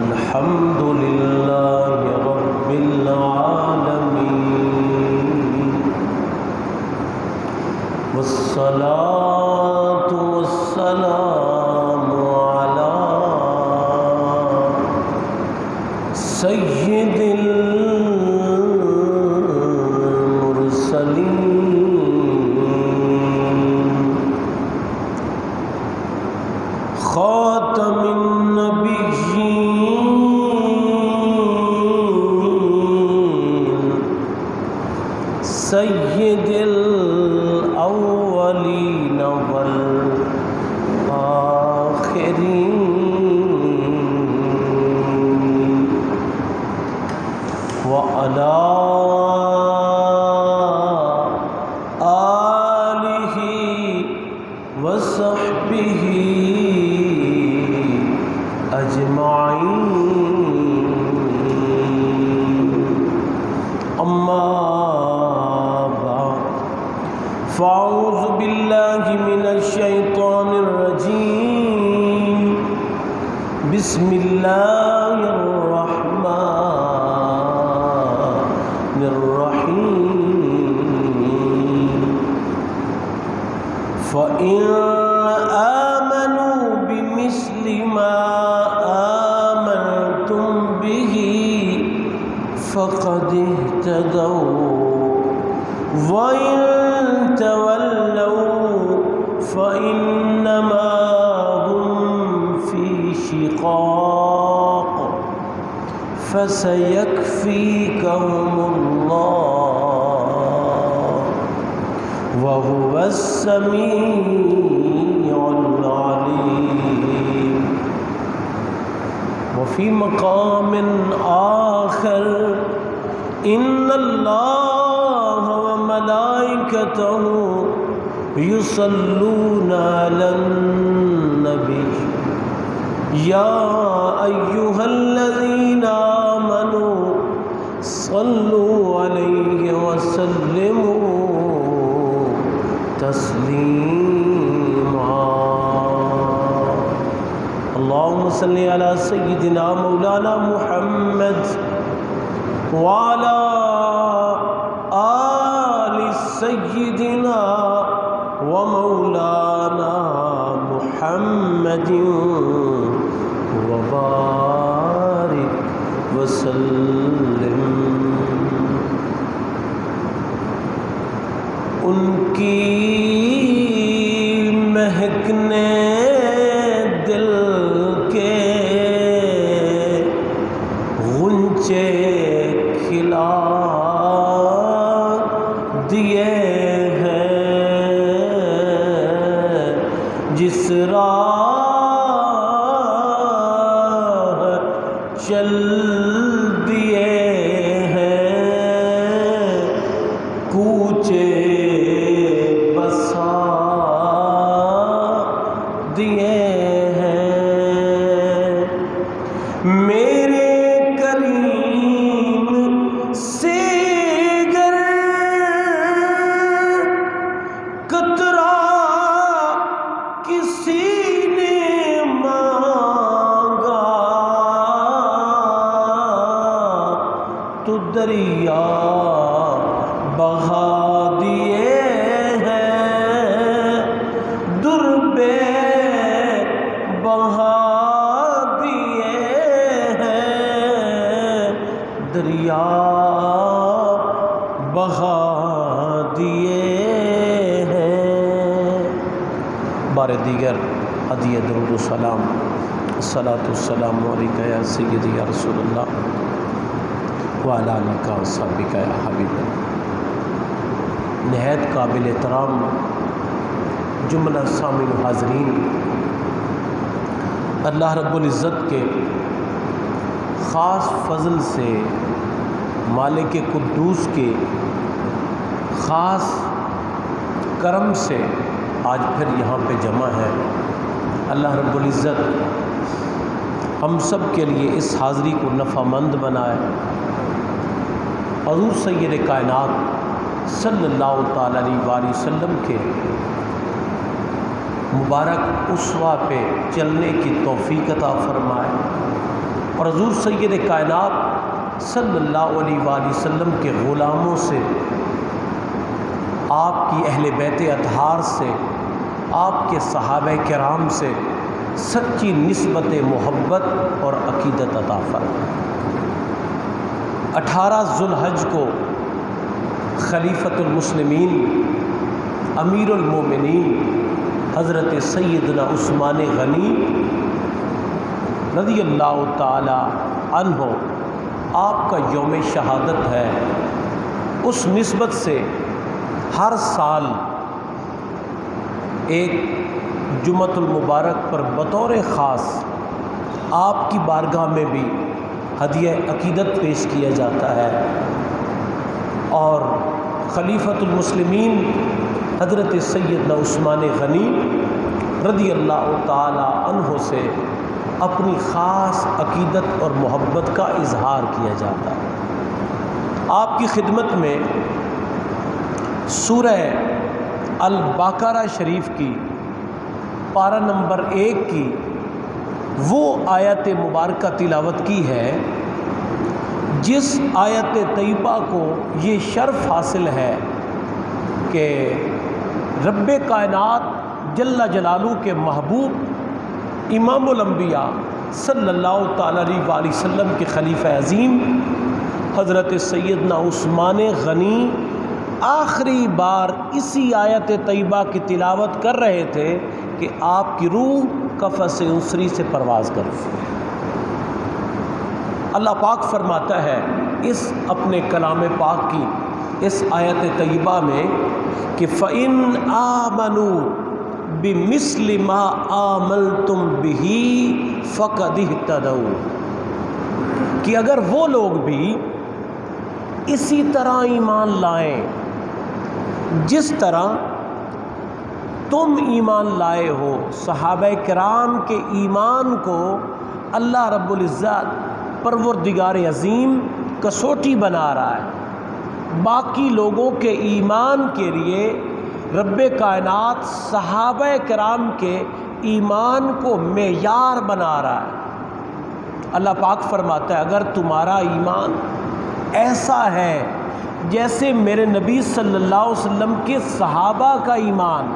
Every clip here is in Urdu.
الحمد لله رب العالمين والصلاة والسلام على سيد خاتم النبيين سيد الأولين والآخرين وعلى آله وصحبه أجمعين أما بعد فأعوذ بالله من الشيطان الرجيم بسم الله الرحمن الرحيم فإن آمنوا بمثل ما آمنتم به فقد اهتدوا وإن تولوا فإنما هم في شقاق فسيكفيكهم الله وهو السميع العليم وفي مقام آخر إن الله وملائكته يصلون على النبي يا أيها الذين آمنوا صلوا عليه وسلموا تسليما اللهم صل على سيدنا مولانا محمد وعلى آل سيدنا ومولانا محمد وبارك وسلم ان کی مہکنے دل کے غنچے کھلا دیے ہیں جس راہ چل دیے ہیں کوچے بسا دیے ہیں میرے کریم سے گر قطرہ کسی نے مانگا تو دریا بہا دیے ہیں در بے بہا دیے ہیں دریا بہا دیے ہیں بار دیگر ہدیہ درود و سلام الصلاۃ والسلام علیکہ یا سیدی یا رسول اللہ وعلی آلک و صحبک یا حبیب اللہ۔ نہایت قابل احترام جملہ سامعین و حاضرین، اللہ رب العزت کے خاص فضل سے، مالک قدوس کے خاص کرم سے آج پھر یہاں پہ جمع ہے۔ اللہ رب العزت ہم سب کے لیے اس حاضری کو نفع مند بنائے۔ حضور سید کائنات صلی اللہ تعالیٰ علیہ وآلہ وسلم کے مبارک اسوہ پہ چلنے کی توفیق عطا فرمائے، اور حضور سید کائنات صلی اللہ علیہ وآلہ وسلم کے غلاموں سے، آپ کی اہل بیت اطہار سے، آپ کے صحابہ کرام سے سچی نسبت محبت اور عقیدت عطا فرمائے۔ 18 ذو الحج کو خلیفۃ المسلمین امیر المومنین حضرت سیدنا عثمان غنی رضی اللہ تعالی عنہ آپ کا یوم شہادت ہے۔ اس نسبت سے ہر سال ایک جمعۃ المبارک پر بطور خاص آپ کی بارگاہ میں بھی ہدیہ عقیدت پیش کیا جاتا ہے، اور خلیفۃ المسلمین حضرت سیدنا عثمان غنی رضی اللہ تعالی عنہ سے اپنی خاص عقیدت اور محبت کا اظہار کیا جاتا ہے۔ آپ کی خدمت میں سورہ البقرہ شریف کی پارہ نمبر 1 کی وہ آیت مبارکہ تلاوت کی ہے جس آیت طیبہ کو یہ شرف حاصل ہے کہ رب کائنات جل جلالہ کے محبوب امام الانبیاء صلی اللہ تعالی علیہ وآلہ وسلم کے خلیفہ عظیم حضرت سیدنا عثمان غنی آخری بار اسی آیت طیبہ کی تلاوت کر رہے تھے کہ آپ کی روح قفس انصری سے پرواز کر رہی۔ اللہ پاک فرماتا ہے اس اپنے کلام پاک کی اس آیت طیبہ میں کہ فَإِنْ آمَنُوا بِمِثْلِ مَا آمَنْتُمْ بِهِ فَقَدِ اهْتَدَوْا، کہ اگر وہ لوگ بھی اسی طرح ایمان لائیں جس طرح تم ایمان لائے ہو۔ صحابہ کرام کے ایمان کو اللہ رب العزت پروردگار عظیم کسوٹی بنا رہا ہے، باقی لوگوں کے ایمان کے لیے رب کائنات صحابہ کرام کے ایمان کو معیار بنا رہا ہے۔ اللہ پاک فرماتا ہے اگر تمہارا ایمان ایسا ہے جیسے میرے نبی صلی اللہ علیہ وسلم کے صحابہ کا ایمان،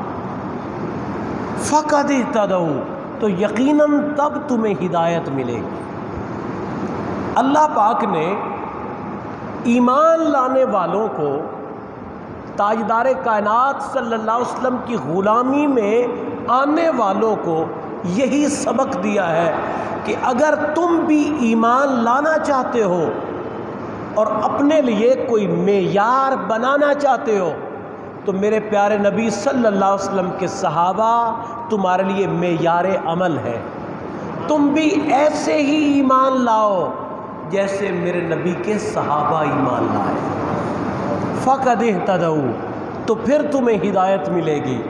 فقد اہتدوا، تو یقیناً تب تمہیں ہدایت ملے گی۔ اللہ پاک نے ایمان لانے والوں کو، تاجدار کائنات صلی اللہ علیہ وسلم کی غلامی میں آنے والوں کو یہی سبق دیا ہے کہ اگر تم بھی ایمان لانا چاہتے ہو اور اپنے لیے کوئی معیار بنانا چاہتے ہو تو میرے پیارے نبی صلی اللہ علیہ وسلم کے صحابہ تمہارے لیے معیار عمل ہے۔ تم بھی ایسے ہی ایمان لاؤ جیسے میرے نبی کے صحابہ ایمان لائے، فقد اہتدوا، تو پھر تمہیں ہدایت ملے گی۔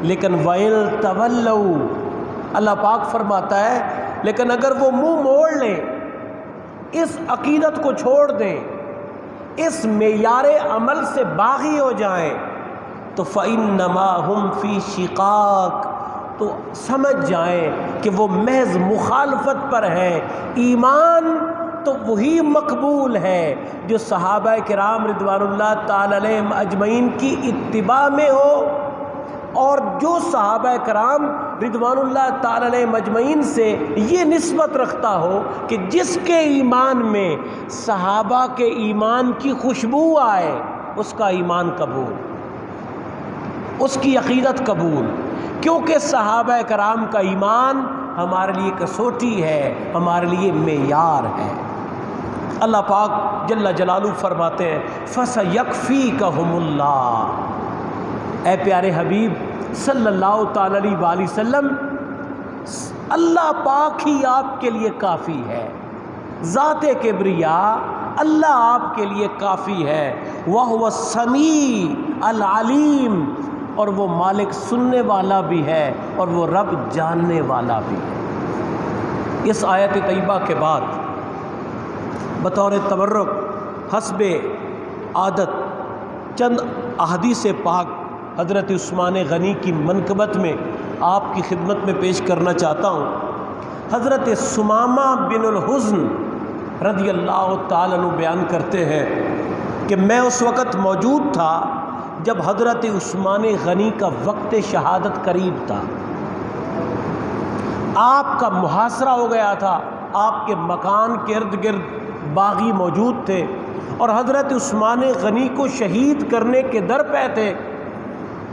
لیکن وَإِن تَوَلَّوْا، اللہ پاک فرماتا ہے لیکن اگر وہ منہ موڑ لیں، اس عقیدت کو چھوڑ دیں، اس معیار عمل سے باغی ہو جائیں تو فَإِنَّمَا هُمْ فِي شِقَاقٍ، تو سمجھ جائیں کہ وہ محض مخالفت پر ہیں۔ ایمان تو وہی مقبول ہے جو صحابہ کرام رضوان اللہ تعالی علیہم اجمعین کی اتباع میں ہو، اور جو صحابہ کرام رضوان اللہ تعالی علیہم اجمعین سے یہ نسبت رکھتا ہو کہ جس کے ایمان میں صحابہ کے ایمان کی خوشبو آئے اس کا ایمان قبول، اس کی عقیدت قبول، کیونکہ صحابہ کرام کا ایمان ہمارے لیے کسوٹی ہے، ہمارے لیے معیار ہے۔ اللہ پاک جل جلالہ فرماتے ہیں فَسَيَكْفِيكَهُمُ اللَّهُ، اے پیارے حبیب صلی اللہ تعالی علیہ وآلہ وسلم، اللہ پاک ہی آپ کے لیے کافی ہے، ذات کبریاء اللہ آپ کے لیے کافی ہے، وَهُوَ السَّمِيعُ الْعَلِيمُ، اور وہ مالک سننے والا بھی ہے اور وہ رب جاننے والا بھی ہے۔ اس آیت طیبہ کے بعد بطور تبرک حسب عادت چند احادیث پاک حضرت عثمان غنی کی منقبت میں آپ کی خدمت میں پیش کرنا چاہتا ہوں۔ حضرت ثمامہ بن الحزن رضی اللہ تعالیٰ عنہ بیان کرتے ہیں کہ میں اس وقت موجود تھا جب حضرت عثمان غنی کا وقت شہادت قریب تھا، آپ کا محاصرہ ہو گیا تھا، آپ کے مکان کے ارد گرد باغی موجود تھے اور حضرت عثمان غنی کو شہید کرنے کے در پہ تھے۔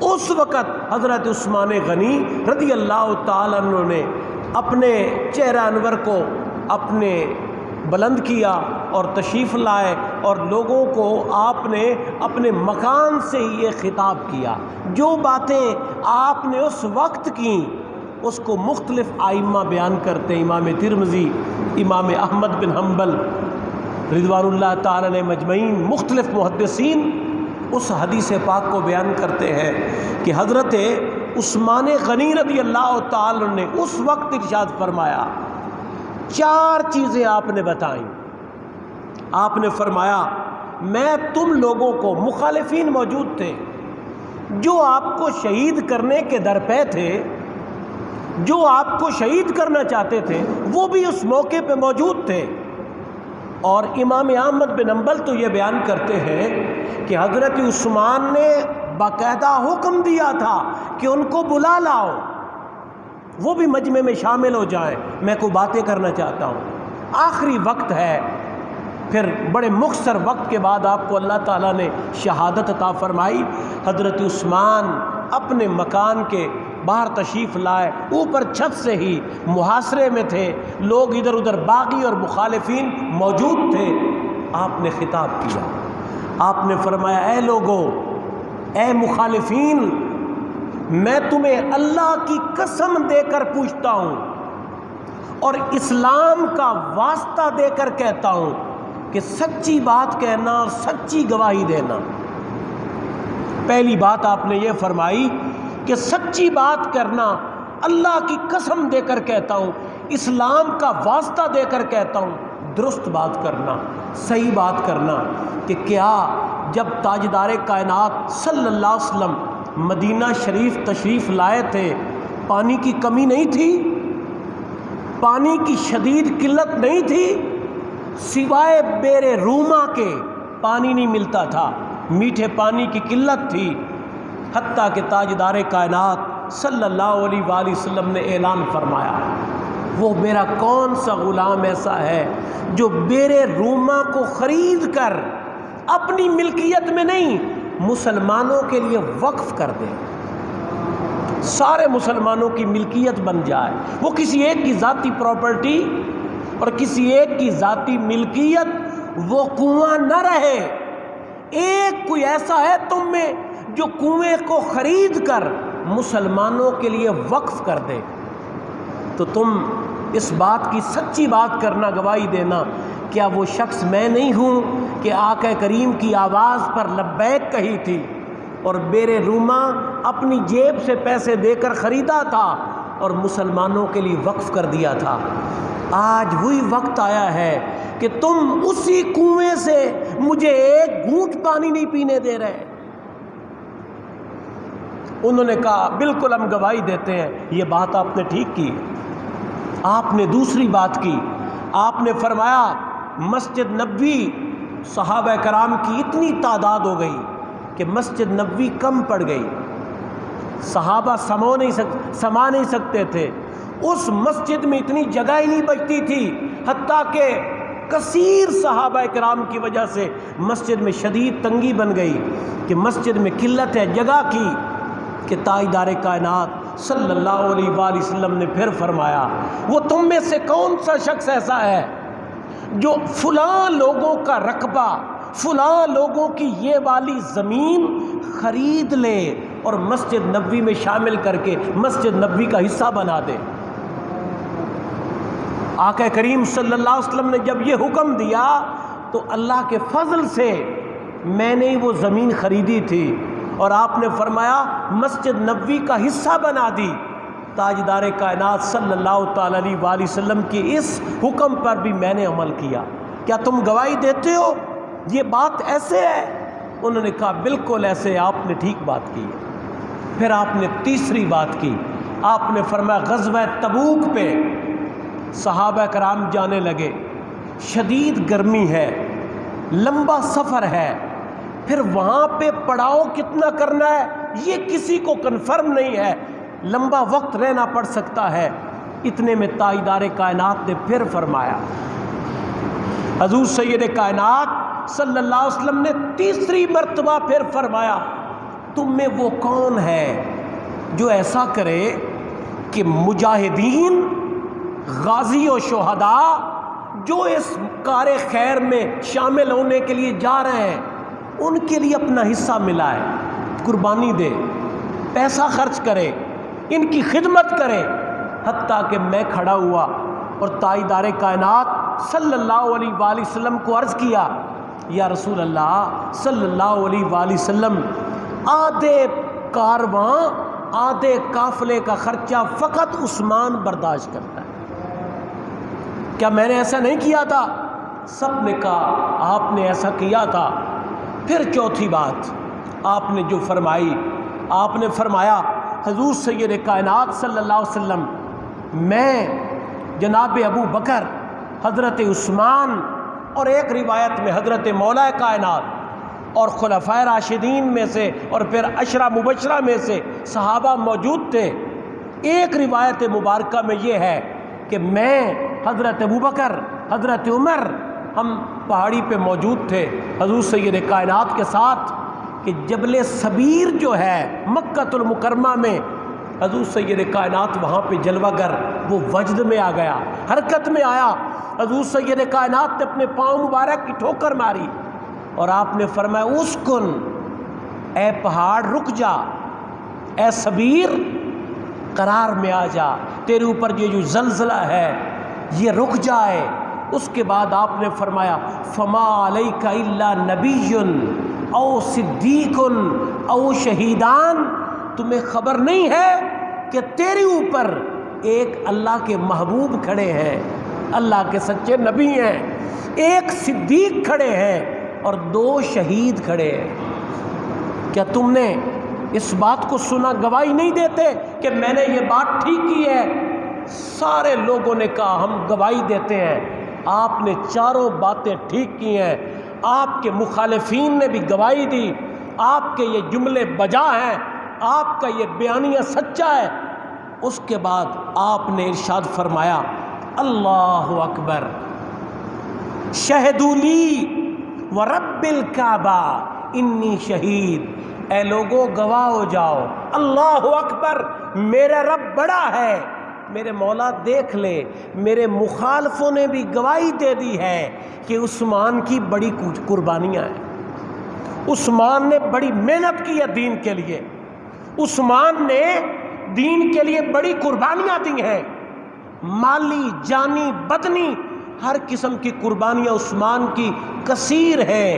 اس وقت حضرت عثمان غنی رضی اللہ تعالیٰ عنہ نے اپنے چہرہ انور کو اپنے بلند کیا اور تشریف لائے اور لوگوں کو آپ نے اپنے مکان سے ہی یہ خطاب کیا۔ جو باتیں آپ نے اس وقت کیں اس کو مختلف ائمہ بیان کرتے ہیں، امام ترمذی، امام احمد بن حنبل رضوان اللہ تعالی علیہ مجمعین، مختلف محدثین اس حدیث پاک کو بیان کرتے ہیں کہ حضرت عثمان غنی رضی اللہ تعالی نے اس وقت ارشاد فرمایا، 4 چیزیں آپ نے بتائیں۔ آپ نے فرمایا میں تم لوگوں کو، مخالفین موجود تھے جو آپ کو شہید کرنے کے در پہ تھے، جو آپ کو شہید کرنا چاہتے تھے وہ بھی اس موقع پہ موجود تھے، اور امام احمد بن حنبل تو یہ بیان کرتے ہیں کہ حضرت عثمان نے باقاعدہ حکم دیا تھا کہ ان کو بلا لاؤ، وہ بھی مجمع میں شامل ہو جائیں، میں کوئی باتیں کرنا چاہتا ہوں۔ آخری وقت ہے، پھر بڑے مختصر وقت کے بعد آپ کو اللہ تعالیٰ نے شہادت عطا فرمائی۔ حضرت عثمان اپنے مکان کے باہر تشریف لائے، اوپر چھت سے ہی محاصرے میں تھے، لوگ ادھر ادھر باغی اور مخالفین موجود تھے۔ آپ نے خطاب کیا، آپ نے فرمایا اے لوگو، اے مخالفین، میں تمہیں اللہ کی قسم دے کر پوچھتا ہوں اور اسلام کا واسطہ دے کر کہتا ہوں کہ سچی بات کہنا اور سچی گواہی دینا۔ پہلی بات آپ نے یہ فرمائی کہ سچی بات کرنا، اللہ کی قسم دے کر کہتا ہوں، اسلام کا واسطہ دے کر کہتا ہوں، درست بات کرنا، صحیح بات کرنا کہ کیا جب تاجدار کائنات صلی اللہ علیہ وسلم مدینہ شریف تشریف لائے تھے پانی کی کمی نہیں تھی، پانی کی شدید قلت نہیں تھی، سوائے بیر روما کے پانی نہیں ملتا تھا، میٹھے پانی کی قلت تھی، حتیٰ کہ تاجدار کائنات صلی اللہ علیہ وآلہ وسلم نے اعلان فرمایا وہ میرا کون سا غلام ایسا ہے جو بیر روما کو خرید کر اپنی ملکیت میں نہیں مسلمانوں کے لیے وقف کر دے، سارے مسلمانوں کی ملکیت بن جائے، وہ کسی ایک کی ذاتی پراپرٹی اور کسی ایک کی ذاتی ملکیت وہ کنواں نہ رہے۔ ایک کوئی ایسا ہے تم میں جو کنویں کو خرید کر مسلمانوں کے لیے وقف کر دے، تو تم اس بات کی سچی بات کرنا، گواہی دینا، کیا وہ شخص میں نہیں ہوں کہ آقا کریم کی آواز پر لبیک کہی تھی اور بیر روما اپنی جیب سے پیسے دے کر خریدا تھا اور مسلمانوں کے لیے وقف کر دیا تھا۔ آج وہی وقت آیا ہے کہ تم اسی کنویں سے مجھے ایک گھونٹ پانی نہیں پینے دے رہے۔ انہوں نے کہا بالکل ہم گواہی دیتے ہیں، یہ بات آپ نے ٹھیک کی۔ آپ نے دوسری بات کی، آپ نے فرمایا مسجد نبوی صحابہ کرام کی اتنی تعداد ہو گئی کہ مسجد نبوی کم پڑ گئی، صحابہ سما نہیں سکتے تھے، اس مسجد میں اتنی جگہ ہی نہیں بچتی تھی، حتیٰ کہ کثیر صحابہ کرام کی وجہ سے مسجد میں شدید تنگی بن گئی کہ مسجد میں قلت ہے جگہ کی، کہ تاجدار کائنات صلی اللہ علیہ وآلہ وسلم نے پھر فرمایا وہ تم میں سے کون سا شخص ایسا ہے جو فلاں لوگوں کا رقبہ، فلاں لوگوں کی یہ والی زمین خرید لے اور مسجد نبوی میں شامل کر کے مسجد نبوی کا حصہ بنا دے۔ آقا کریم صلی اللہ علیہ وسلم نے جب یہ حکم دیا تو اللہ کے فضل سے میں نے وہ زمین خریدی تھی اور آپ نے فرمایا مسجد نبوی کا حصہ بنا دی۔ تاجدار کائنات صلی اللہ تعالی علیہ وآلہ وسلم کی اس حکم پر بھی میں نے عمل کیا، کیا تم گواہی دیتے ہو یہ بات ایسے ہے؟ انہوں نے کہا بالکل ایسے، آپ نے ٹھیک بات کی ہے۔ پھر آپ نے تیسری بات کی، آپ نے فرمایا غزوہ تبوک پہ صحابہ کرام جانے لگے، شدید گرمی ہے، لمبا سفر ہے، پھر وہاں پہ پڑاؤ کتنا کرنا ہے یہ کسی کو کنفرم نہیں ہے، لمبا وقت رہنا پڑ سکتا ہے۔ اتنے میں تاجدار کائنات نے پھر فرمایا، حضور سید کائنات صلی اللہ علیہ وسلم نے تیسری مرتبہ پھر فرمایا، تم میں وہ کون ہے جو ایسا کرے کہ مجاہدین، غازی و شہداء جو اس کار خیر میں شامل ہونے کے لیے جا رہے ہیں ان کے لیے اپنا حصہ ملائے، قربانی دے، پیسہ خرچ کرے، ان کی خدمت کرے۔ حتیٰ کہ میں کھڑا ہوا اور تاجدار کائنات صلی اللہ علیہ وآلہ وسلم کو عرض کیا، یا رسول اللہ صلی اللہ علیہ وآلہ وسلم، آدھے کارواں، آدھے قافلے کا خرچہ فقط عثمان برداشت کرتا ہے، کیا میں نے ایسا نہیں کیا تھا؟ سب نے کہا آپ نے ایسا کیا تھا۔ پھر چوتھی بات آپ نے جو فرمائی، آپ نے فرمایا حضور سید کائنات صلی اللہ علیہ وسلم، میں جناب ابو بکر، حضرت عثمان، اور ایک روایت میں حضرت مولا کائنات اور خلفائے راشدین میں سے اور پھر عشرہ مبشرہ میں سے صحابہ موجود تھے۔ ایک روایت مبارکہ میں یہ ہے کہ میں، حضرت ابو بکر، حضرت عمر، ہم پہاڑی پہ موجود تھے حضور سید کائنات کے ساتھ کہ جبل صبیر جو ہے مکہ المکرمہ میں، حضور سید کائنات وہاں پہ جلوہ گر، وہ وجد میں آ گیا، حرکت میں آیا۔ حضور سید کائنات نے اپنے پاؤں مبارک کی ٹھوکر ماری اور آپ نے فرمایا اسکن، اے پہاڑ رک جا، اے صبیر قرار میں آ جا، تیرے اوپر یہ جو زلزلہ ہے یہ رک جائے۔ اس کے بعد آپ نے فرمایا فما علیک الا نبی او صدیق او شہیدان، تمہیں خبر نہیں ہے کہ تیرے اوپر ایک اللہ کے محبوب کھڑے ہیں، اللہ کے سچے نبی ہیں، ایک صدیق کھڑے ہیں اور 2 شہید کھڑے ہیں۔ کیا تم نے اس بات کو سنا؟ گواہی نہیں دیتے کہ میں نے یہ بات ٹھیک کی ہے؟ سارے لوگوں نے کہا ہم گواہی دیتے ہیں، آپ نے چاروں باتیں ٹھیک کی ہیں۔ آپ کے مخالفین نے بھی گواہی دی، آپ کے یہ جملے بجا ہیں، آپ کا یہ بیانیہ سچا ہے۔ اس کے بعد آپ نے ارشاد فرمایا اللہ اکبر، شہدوا لی ورب الکعبہ انی شہید، اے لوگو گواہ ہو جاؤ، اللہ اکبر، میرا رب بڑا ہے، میرے مولا دیکھ لے۔ میرے مخالفوں نے بھی گواہی دے دی ہے کہ عثمان کی بڑی قربانیاں ہیں، عثمان نے بڑی محنت کی ہے دین کے لیے، عثمان نے دین کے لیے بڑی قربانیاں دی ہیں، مالی، جانی، بدنی، ہر قسم کی قربانیاں عثمان کی کثیر ہیں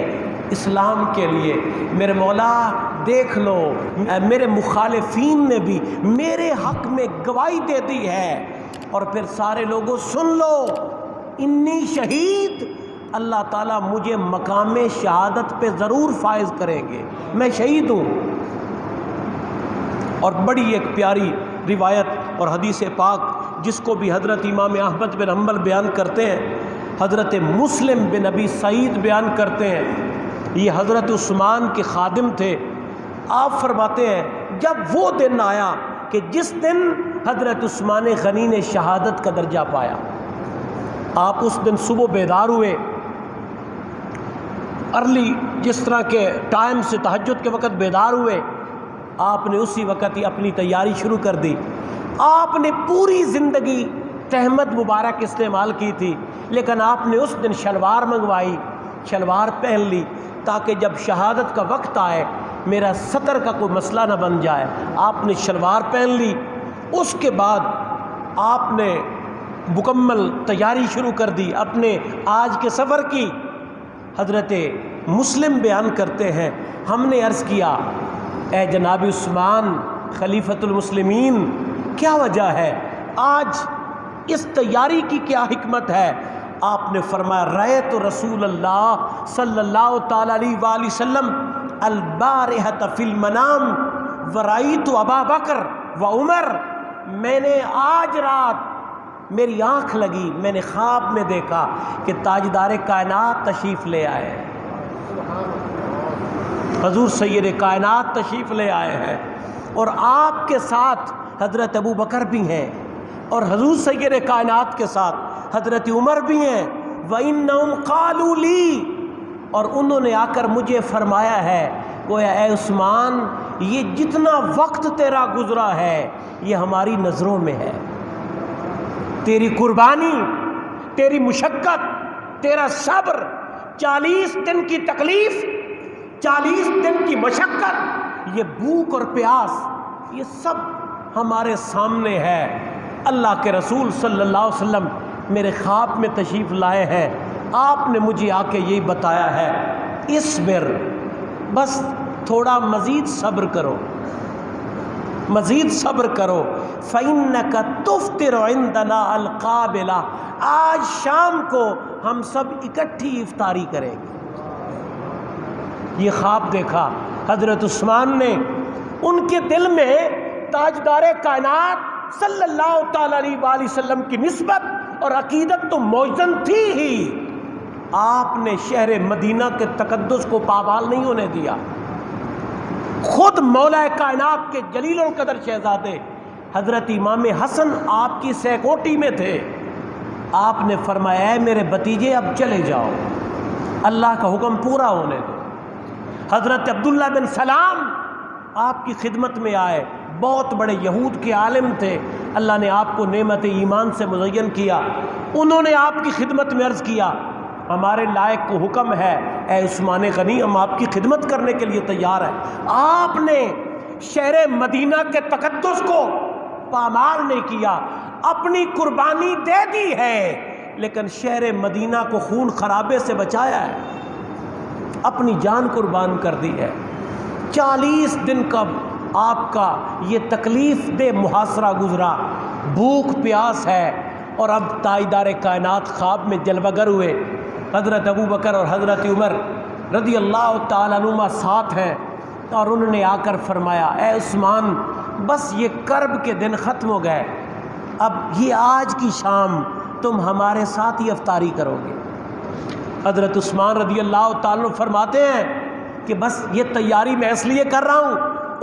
اسلام کے لیے۔ میرے مولا دیکھ لو، میرے مخالفین نے بھی میرے حق میں گواہی دے دی ہے۔ اور پھر سارے لوگوں سن لو، انی شہید، اللہ تعالیٰ مجھے مقام شہادت پہ ضرور فائز کریں گے، میں شہید ہوں۔ اور بڑی ایک پیاری روایت اور حدیث پاک جس کو بھی حضرت امام احمد بن حنبل بیان کرتے ہیں، حضرت مسلم بن ابی سعید بیان کرتے ہیں، یہ حضرت عثمان کے خادم تھے۔ آپ فرماتے ہیں جب وہ دن آیا کہ جس دن حضرت عثمان غنی نے شہادت کا درجہ پایا، آپ اس دن صبح بیدار ہوئے، ارلی جس طرح کے ٹائم سے تہجد کے وقت بیدار ہوئے، آپ نے اسی وقت ہی اپنی تیاری شروع کر دی۔ آپ نے پوری زندگی تہمت مبارک استعمال کی تھی، لیکن آپ نے اس دن شلوار منگوائی، شلوار پہن لی تاکہ جب شہادت کا وقت آئے میرا سطر کا کوئی مسئلہ نہ بن جائے۔ آپ نے شلوار پہن لی، اس کے بعد آپ نے مکمل تیاری شروع کر دی اپنے آج کے سفر کی۔ حضرت مسلم بیان کرتے ہیں ہم نے عرض کیا اے جناب عثمان خلیفۃ المسلمین، کیا وجہ ہے آج اس تیاری کی، کیا حکمت ہے؟ آپ نے فرمایا رأیت رسول اللہ صلی اللہ تعالی علیہ وآلہ وسلم البارحۃ فی المنام ورأیت ابا بکر و عمر، میں نے آج رات میری آنکھ لگی، میں نے خواب میں دیکھا کہ تاجدار کائنات تشریف لے آئے ہیں، حضور سید کائنات تشریف لے آئے ہیں، اور آپ کے ساتھ حضرت ابو بکر بھی ہیں، اور حضور سید کائنات کے ساتھ حضرت عمر بھی ہیں۔ وَإِنَّهُمْ قَالُوا لِي، اور انہوں نے آ کر مجھے فرمایا ہے گویا اے عثمان یہ جتنا وقت تیرا گزرا ہے یہ ہماری نظروں میں ہے، تیری قربانی، تیری مشقت، تیرا صبر، 40 دن کی تکلیف، 40 دن کی مشقت، یہ بھوک اور پیاس، یہ سب ہمارے سامنے ہے۔ اللہ کے رسول صلی اللہ علیہ وسلم میرے خواب میں تشریف لائے ہیں، آپ نے مجھے آ کے یہی بتایا ہے اصبر، بس تھوڑا مزید صبر کرو، مزید صبر کرو، فَإِنَّكَ تُفْطِرُ عِندَنَا الْقَابِلَةَ، آج شام کو ہم سب اکٹھی افطاری کریں گے۔ یہ خواب دیکھا حضرت عثمان نے، ان کے دل میں تاجدار کائنات صلی اللہ تعالی علیہ وآلہ وسلم کی نسبت اور عقیدت تو موزن تھی ہی، آپ نے شہر مدینہ کے تقدس کو پامال نہیں ہونے دیا۔ خود مولا کائنات کے جلیل القدر شہزادے حضرت امام حسن آپ کی سیکوٹی میں تھے، آپ نے فرمایا ہے میرے بھتیجے اب چلے جاؤ، اللہ کا حکم پورا ہونے دو۔ حضرت عبداللہ بن سلام آپ کی خدمت میں آئے، بہت بڑے یہود کے عالم تھے، اللہ نے آپ کو نعمت ایمان سے مزین کیا، انہوں نے آپ کی خدمت میں عرض کیا ہمارے لائق کو حکم ہے اے عثمان غنی ہم آپ کی خدمت کرنے کے لیے تیار ہیں۔ آپ نے شہر مدینہ کے تقدس کو پامال نہیں کیا، اپنی قربانی دے دی ہے، لیکن شہر مدینہ کو خون خرابے سے بچایا ہے، اپنی جان قربان کر دی ہے۔ 40 دن کا آپ کا یہ تکلیف دہ محاصرہ گزرا، بھوک پیاس ہے، اور اب تاجدار کائنات خواب میں جلوہ گر ہوئے، حضرت ابو بکر اور حضرت عمر رضی اللہ تعالیٰ عنہما ساتھ ہیں، اور انہوں نے آ کر فرمایا اے عثمان بس یہ کرب کے دن ختم ہو گئے، اب یہ آج کی شام تم ہمارے ساتھ ہی افطاری کرو گے۔ حضرت عثمان رضی اللہ تعالیٰ عنہ فرماتے ہیں کہ بس یہ تیاری میں اس لیے کر رہا ہوں،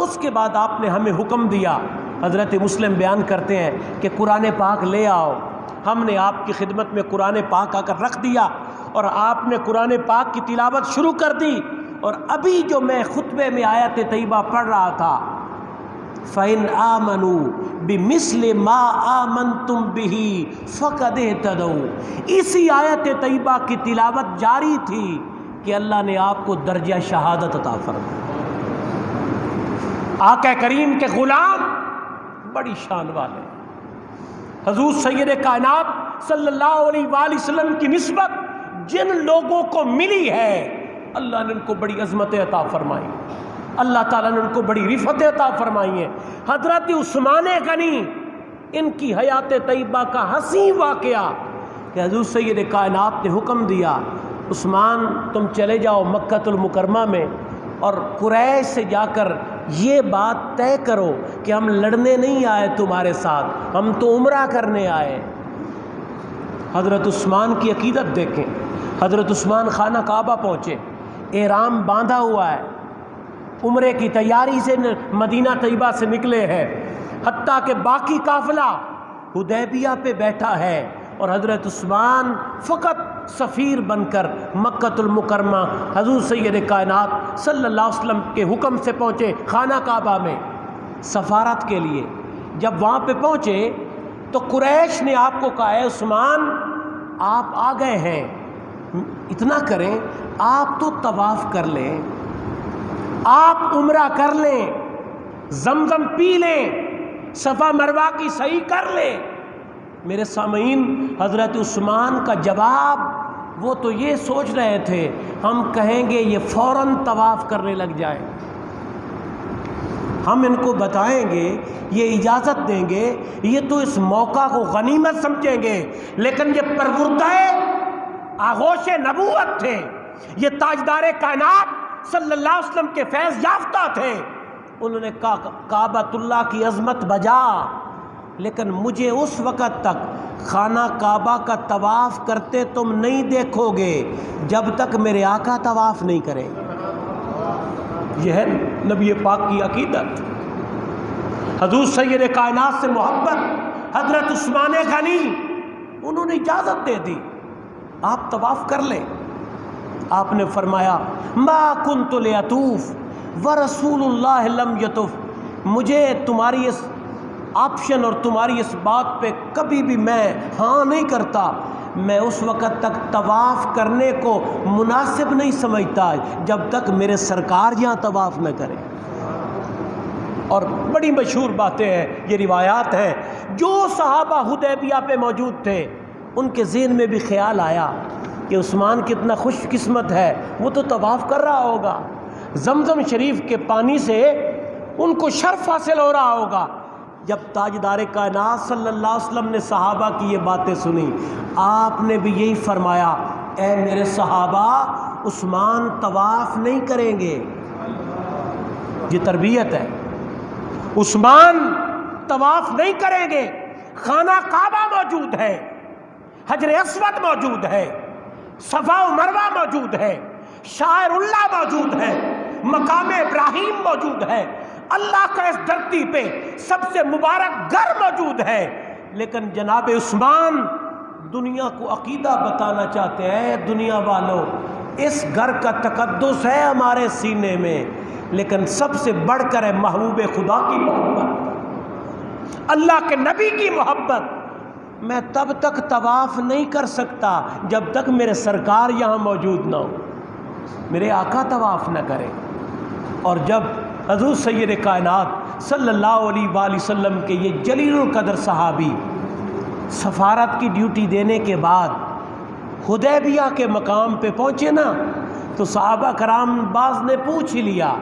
اس کے بعد آپ نے ہمیں حکم دیا، حضرت مسلم بیان کرتے ہیں کہ قرآن پاک لے آؤ، ہم نے آپ کی خدمت میں قرآن پاک آ کر رکھ دیا، اور آپ نے قرآن پاک کی تلاوت شروع کر دی، اور ابھی جو میں خطبے میں آیت طیبہ پڑھ رہا تھا فَإِنْ آمَنُوا بِمِثْلِ مَا آمَنْتُمْ بِهِ فَقَدْ اهْتَدَوْا، اسی آیت طیبہ کی تلاوت جاری تھی کہ اللہ نے آپ کو درجہ شہادت عطا فرمایا۔ آقا کریم کے غلام بڑی شان والے، حضور سید کائنات صلی اللہ علیہ وآلہ وسلم کی نسبت جن لوگوں کو ملی ہے اللہ نے ان کو بڑی عظمتیں عطا فرمائی، اللہ تعالیٰ نے ان کو بڑی رفعتیں عطا فرمائی ہیں۔ حضرت عثمان غنی ان کی حیات طیبہ کا حسین واقعہ کہ حضور سید کائنات نے حکم دیا عثمان تم چلے جاؤ مکہ المکرمہ میں، اور قریش سے جا کر یہ بات طے کرو کہ ہم لڑنے نہیں آئے تمہارے ساتھ، ہم تو عمرہ کرنے آئے۔ حضرت عثمان کی عقیدت دیکھیں، حضرت عثمان خانہ کعبہ پہنچے، احرام باندھا ہوا ہے، عمرے کی تیاری سے مدینہ طیبہ سے نکلے ہیں، حتیٰ کہ باقی قافلہ حدیبیہ پہ بیٹھا ہے، اور حضرت عثمان فقط سفیر بن کر مکہ المکرمہ حضور سید کائنات صلی اللہ علیہ وسلم کے حکم سے پہنچے خانہ کعبہ میں سفارت کے لیے۔ جب وہاں پہ پہنچے تو قریش نے آپ کو کہا ہے عثمان آپ آ گئے ہیں، اتنا کریں آپ تو طواف کر لیں، آپ عمرہ کر لیں، زمزم پی لیں، صفا مروہ کی سعی کر لیں۔ میرے سامعین حضرت عثمان کا جواب، وہ تو یہ سوچ رہے تھے ہم کہیں گے یہ فوراً طواف کرنے لگ جائیں، ہم ان کو بتائیں گے یہ اجازت دیں گے، یہ تو اس موقع کو غنیمت سمجھیں گے، لیکن یہ پروردہ آغوش نبوت تھے، یہ تاجدار کائنات صلی اللہ علیہ وسلم کے فیض یافتہ تھے۔ انہوں نے کہا کعبۃ اللہ کی عظمت بجا، لیکن مجھے اس وقت تک خانہ کعبہ کا طواف کرتے تم نہیں دیکھو گے جب تک میرے آقا طواف نہیں کریں۔ یہ ہے نبی پاک کی عقیدت۔ حضور سید کائنات سے محبت حضرت عثمان غنی، انہوں نے اجازت دے دی آپ طواف کر لیں۔ آپ نے فرمایا ما کنت لیطوف ورسول اللہ لم یطف، مجھے تمہاری اس آپشن اور تمہاری اس بات پہ کبھی بھی میں ہاں نہیں کرتا، میں اس وقت تک طواف کرنے کو مناسب نہیں سمجھتا جب تک میرے سرکار یہاں طواف نہ کریں۔ اور بڑی مشہور باتیں ہیں، یہ روایات ہیں، جو صحابہ حدیبیہ پہ موجود تھے ان کے ذہن میں بھی خیال آیا کہ عثمان کتنا خوش قسمت ہے، وہ تو طواف کر رہا ہوگا، زمزم شریف کے پانی سے ان کو شرف حاصل ہو رہا ہوگا۔ جب تاجدار کائنات صلی اللہ علیہ وسلم نے صحابہ کی یہ باتیں سنی، آپ نے بھی یہی فرمایا، اے میرے صحابہ، عثمان طواف نہیں کریں گے۔ یہ تربیت ہے، عثمان طواف نہیں کریں گے۔ خانہ کعبہ موجود ہے، حجر اسود موجود ہے، صفا و مروہ موجود ہے، شاعر اللہ موجود ہے، مقام ابراہیم موجود ہے، اللہ کا اس دھرتی پہ سب سے مبارک گھر موجود ہے، لیکن جناب عثمان دنیا کو عقیدہ بتانا چاہتے ہیں، دنیا والوں اس گھر کا تقدس ہے ہمارے سینے میں، لیکن سب سے بڑھ کر ہے محبوب خدا کی محبت، اللہ کے نبی کی محبت۔ میں تب تک طواف نہیں کر سکتا جب تک میرے سرکار یہاں موجود نہ ہو، میرے آقا طواف نہ کرے۔ اور جب حضور سید کائنات صلی اللہ علیہ وآلہ وسلم کے یہ جلیل القدر صحابی سفارت کی ڈیوٹی دینے کے بعد حدیبیہ کے مقام پہ پہنچے نا، تو صحابہ کرام بعض نے پوچھ ہی لیا،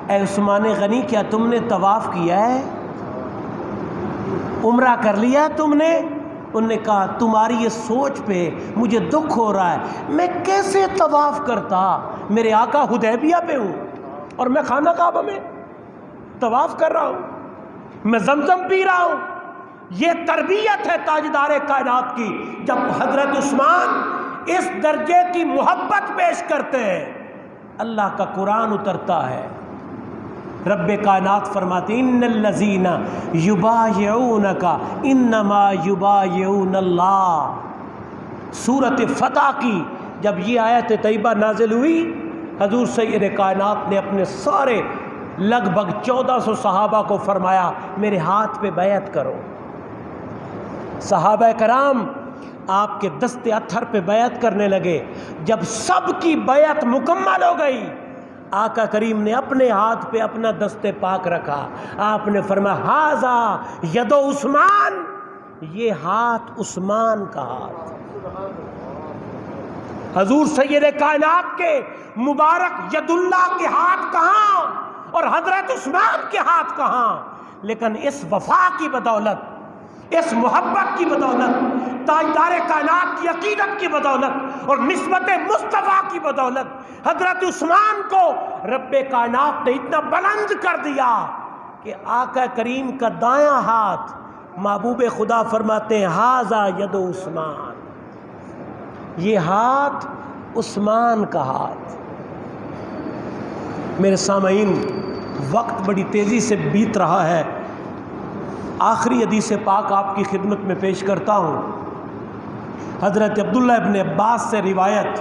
اے عثمان غنی کیا تم نے طواف کیا ہے، عمرہ کر لیا تم نے؟ انہوں نے کہا تمہاری یہ سوچ پہ مجھے دکھ ہو رہا ہے، میں کیسے طواف کرتا، میرے آقا حدیبیہ پہ ہوں اور میں خانہ کعبہ میں طواف کر رہا ہوں، میں زمزم پی رہا ہوں۔ یہ تربیت ہے تاجدار کائنات کی۔ جب حضرت عثمان اس درجے کی محبت پیش کرتے ہیں، اللہ کا قرآن اترتا ہے، رب کائنات فرماتے ان الذین یبایعونک انما یبایعون اللہ۔ سورۃ فتح کی جب یہ آیت طیبہ نازل ہوئی، حضور سید کائنات نے اپنے سارے لگ بھگ 1400 صحابہ کو فرمایا میرے ہاتھ پہ بیعت کرو۔ صحابہ کرام آپ کے دست اتھر پہ بیعت کرنے لگے۔ جب سب کی بیعت مکمل ہو گئی، آقا کریم نے اپنے ہاتھ پہ اپنا دست پاک رکھا، آپ نے فرمایا ھذا ید عثمان، یہ ہاتھ عثمان کا ہاتھ۔ حضور سید کائنات کے مبارک ید اللہ کے ہاتھ کہاں اور حضرت عثمان کے ہاتھ کہاں، لیکن اس وفا کی بدولت، اس محبت کی بدولت، تاجدار کائنات کی عقیدت کی بدولت اور نسبت مصطفیٰ کی بدولت حضرت عثمان کو رب کائنات نے اتنا بلند کر دیا کہ آقا کریم کا دایاں ہاتھ محبوب خدا فرماتے ہیں ھذا ید عثمان، یہ ہاتھ عثمان کا ہاتھ۔ میرے سامعین، وقت بڑی تیزی سے بیت رہا ہے، آخری حدیث پاک آپ کی خدمت میں پیش کرتا ہوں۔ حضرت عبداللہ ابن عباس سے روایت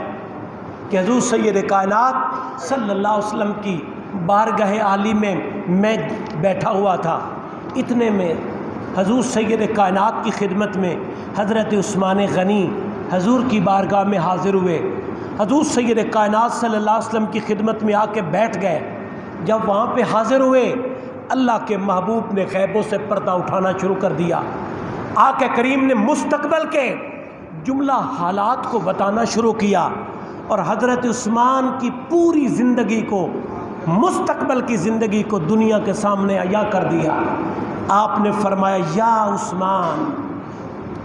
کہ حضور سید کائنات صلی اللہ علیہ وسلم کی بارگاہ عالی میں بیٹھا ہوا تھا، اتنے میں حضور سید کائنات کی خدمت میں حضرت عثمان غنی حضور کی بارگاہ میں حاضر ہوئے۔ حضور سید کائنات صلی اللہ علیہ وسلم کی خدمت میں آ کے بیٹھ گئے۔ جب وہاں پہ حاضر ہوئے، اللہ کے محبوب نے غیبوں سے پردہ اٹھانا شروع کر دیا۔ آقا کریم نے مستقبل کے جملہ حالات کو بتانا شروع کیا اور حضرت عثمان کی پوری زندگی کو، مستقبل کی زندگی کو دنیا کے سامنے عیاں کر دیا۔ آپ نے فرمایا یا عثمان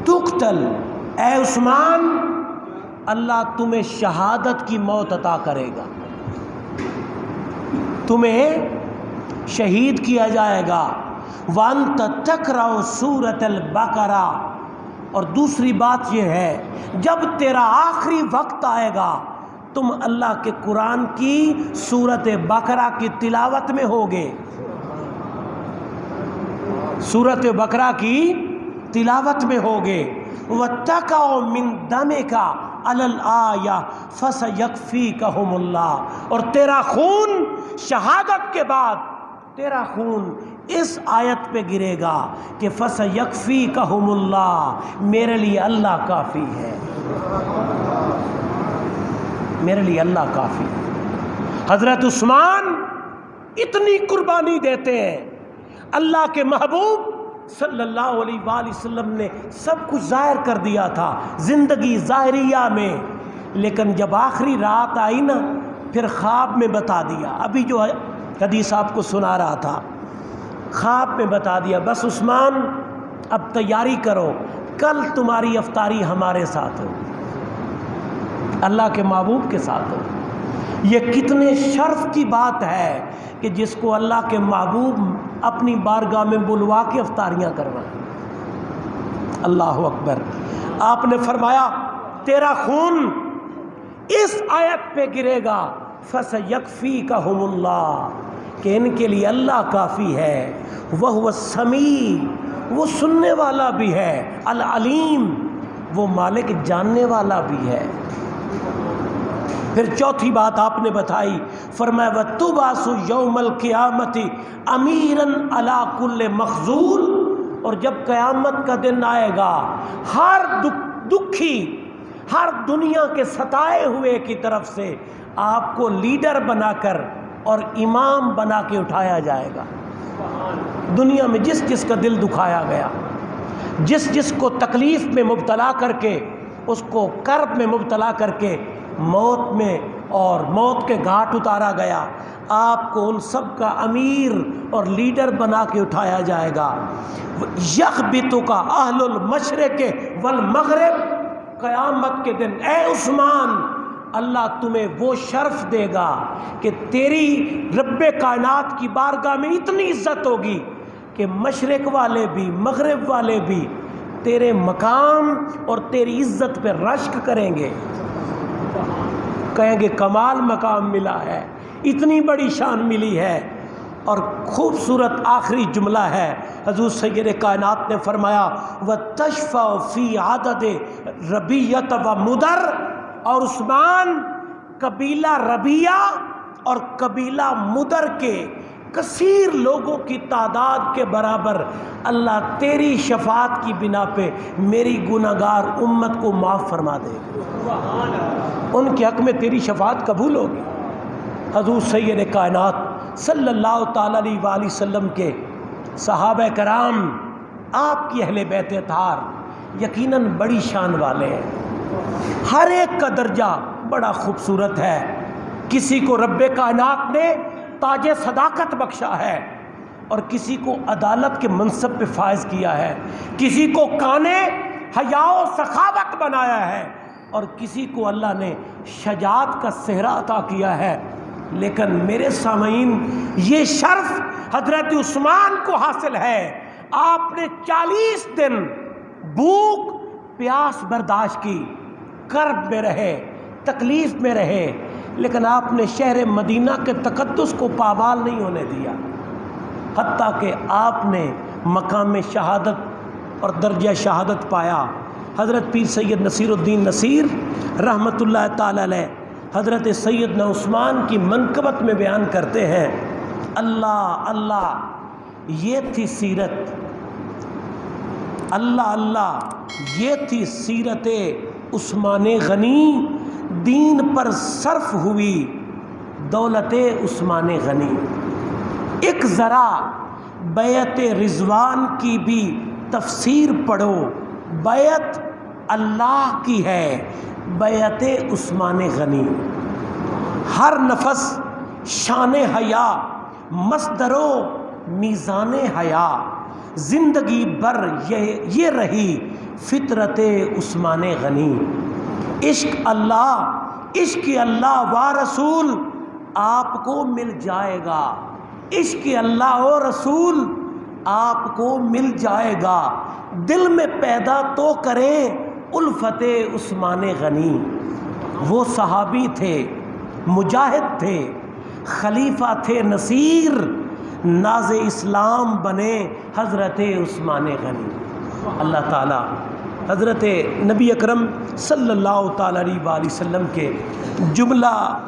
تقتل، اے عثمان اللہ تمہیں شہادت کی موت عطا کرے گا، تمہیں شہید کیا جائے گا۔ وانت تقرأ سورۃ البقرہ، اور دوسری بات یہ ہے جب تیرا آخری وقت آئے گا تم اللہ کے قرآن کی سورۃ بقرہ کی تلاوت میں ہوگے، سورۃ بقرہ کی تلاوت میں ہوگے۔ وَاتَّقَوْا مِن دَمِكَ عَلَى الْآيَةِ فَسَيَكْفِيكَهُمُ اللَّهُ، اور تیرا خون شہادت کے بعد تیرا خون اس آیت پہ گرے گا کہ فَسَيَكْفِيكَهُمُ اللَّهُ، میرے لیے اللہ کافی ہے، میرے لیے اللہ کافی ہے۔ حضرت عثمان اتنی قربانی دیتے ہیں، اللہ کے محبوب صلی اللہ علیہ وآلہ وسلم نے سب کچھ ظاہر کر دیا تھا زندگی ظاہریہ میں، لیکن جب آخری رات آئی نا پھر خواب میں بتا دیا، ابھی جو حدیث آپ کو سنا رہا تھا، خواب میں بتا دیا بس عثمان اب تیاری کرو، کل تمہاری افطاری ہمارے ساتھ ہو، اللہ کے محبوب کے ساتھ ہو۔ یہ کتنے شرف کی بات ہے کہ جس کو اللہ کے محبوب اپنی بارگاہ میں بلوا کے افطاریاں کروائیں۔ اللہ اکبر۔ آپ نے فرمایا تیرا خون اس آیت پہ گرے گا فَسَيَكْفِيكَهُمُ اللَّهُ، کہ ان کے لیے اللہ کافی ہے، وَهُوَ السَّمِيعُ، وہ سننے والا بھی ہے، العلیم، وہ مالک جاننے والا بھی ہے۔ پھر چوتھی بات آپ نے بتائی، فرمایا وَتُبْعَثُ يَوْمَ الْقِيَامَةِ أَمِيرًا عَلَى كُلِّ مَخْذُولٍ، اور جب قیامت کا دن آئے گا ہر دکھی، ہر دنیا کے ستائے ہوئے کی طرف سے آپ کو لیڈر بنا کر اور امام بنا کے اٹھایا جائے گا۔ دنیا میں جس جس کا دل دکھایا گیا، جس جس کو تکلیف میں مبتلا کر کے، اس کو کرب میں مبتلا کر کے موت میں اور موت کے گھاٹ اتارا گیا، آپ کو ان سب کا امیر اور لیڈر بنا کے اٹھایا جائے گا۔ یغبطک اہل المشرق والمغرب، قیامت کے دن اے عثمان اللہ تمہیں وہ شرف دے گا کہ تیری رب کائنات کی بارگاہ میں اتنی عزت ہوگی کہ مشرق والے بھی مغرب والے بھی تیرے مقام اور تیری عزت پہ رشک کریں گے، کہیں گے کمال مقام ملا ہے، اتنی بڑی شان ملی ہے۔ اور خوبصورت آخری جملہ ہے، حضور سید کائنات نے فرمایا وَتَشْفَعُ فِي عَدَدِ رَبِيَّةَ وَمُدَرَّ، اور عثمان قبیلہ ربیہ اور قبیلہ مدر کے کثیر لوگوں کی تعداد کے برابر اللہ تیری شفاعت کی بنا پہ میری گناہگار امت کو معاف فرما دے گا، ان کے حق میں تیری شفاعت قبول ہوگی۔ حضور سید کائنات صلی اللہ تعالیٰ علیہ وآلہ وسلم کے صحابہ کرام، آپ کی اہل بیت اطہار یقیناً بڑی شان والے ہیں، ہر ایک کا درجہ بڑا خوبصورت ہے۔ کسی کو رب کائنات نے تاج صداقت بخشا ہے اور کسی کو عدالت کے منصب پہ فائز کیا ہے، کسی کو کانے حیا و سخاوت بنایا ہے اور کسی کو اللہ نے شجاعت کا صحرا عطا کیا ہے۔ لیکن میرے سامعین، یہ شرف حضرت عثمان کو حاصل ہے۔ آپ نے 40 دن بھوک پیاس برداشت کی، کرب میں رہے، تکلیف میں رہے، لیکن آپ نے شہر مدینہ کے تقدس کو پامال نہیں ہونے دیا، حتیٰ کہ آپ نے مقام شہادت اور درجہ شہادت پایا۔ حضرت پیر سید نصیر الدین نصیر رحمۃ اللہ تعالی علیہ حضرت سیدنا عثمان کی منقبت میں بیان کرتے ہیں، اللہ اللہ یہ تھی سیرت، اللہ اللہ یہ تھی سیرت عثمان غنی، دین پر صرف ہوئی دولت عثمان غنی۔ ایک ذرا بیعت رضوان کی بھی تفسیر پڑھو، بیعت اللہ کی ہے، بیعت عثمان غنی۔ ہر نفس شان حیا، مصدر و میزان حیا، زندگی بھر یہ رہی فطرت عثمان غنی۔ عشق اللہ و رسول آپ کو مل جائے گا، عشق اللہ و رسول آپ کو مل جائے گا، دل میں پیدا تو کریں الفت عثمان غنی۔ وہ صحابی تھے، مجاہد تھے، خلیفہ تھے نصیر، ناز اسلام بنے حضرت عثمان غنی۔ اللہ تعالی حضرت نبی اکرم صلی اللہ تعالی علیہ وآلہ وسلم کے جملہ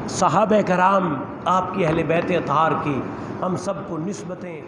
صحابہ کرام، آپ کی اہل بیت اطہار کی ہم سب کو نسبتیں